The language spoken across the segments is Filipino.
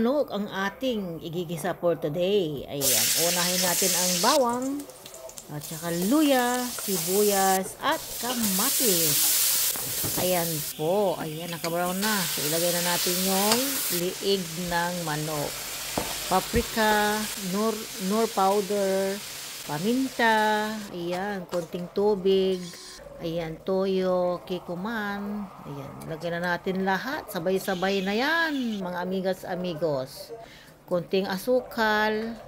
manok ang ating igigisa for today. Ayan, unahin natin ang bawang at saka luya, sibuyas at kamatis. Ayan po, ayan, naka-brown na. So, ilagay na natin yung liig ng manok. Paprika, nor powder, paminta, ayan, konting tubig, ayan, toyo, kikuman, ayan, lagyan na natin lahat, sabay-sabay na yan, mga amigas amigos. Konting asukal,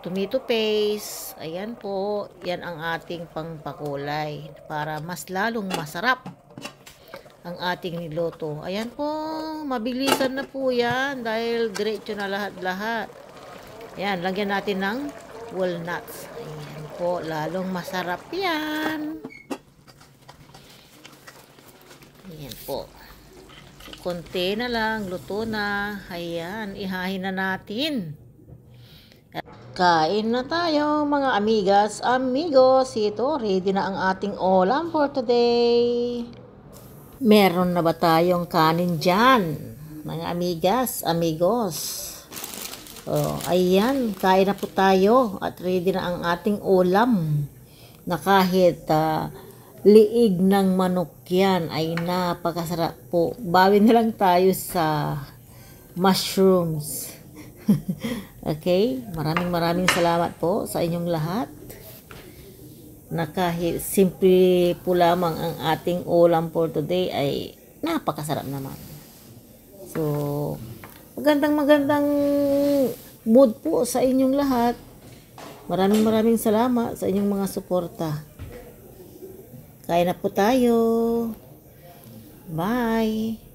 tomato paste, ayan po, yan ang ating pangpakulay para mas lalong masarap ang ating niluto. Ayan po, mabilisan na po yan dahil diretso na lahat-lahat. Ayan, lagyan natin ng walnuts. Ayan po, lalong masarap yan. Ayan po. Konti na lang, luto na. Ayan, ihahin na natin. Kain na tayo mga amigas, amigos. Ito, ready na ang ating ulam for today. Meron na ba tayong kanin dyan? Mga amigas, amigos. Oh, ayan, kain na po tayo at ready na ang ating ulam na kahit liig ng manok yan ay napakasarap po. Bawi na lang tayo sa mushrooms. Okay, maraming salamat po sa inyong lahat. Na kahit simple po lamang ang ating ulam for today ay napakasarap naman. So, magandang mood po sa inyong lahat. Maraming salamat sa inyong mga suporta. Kain na po tayo. Bye!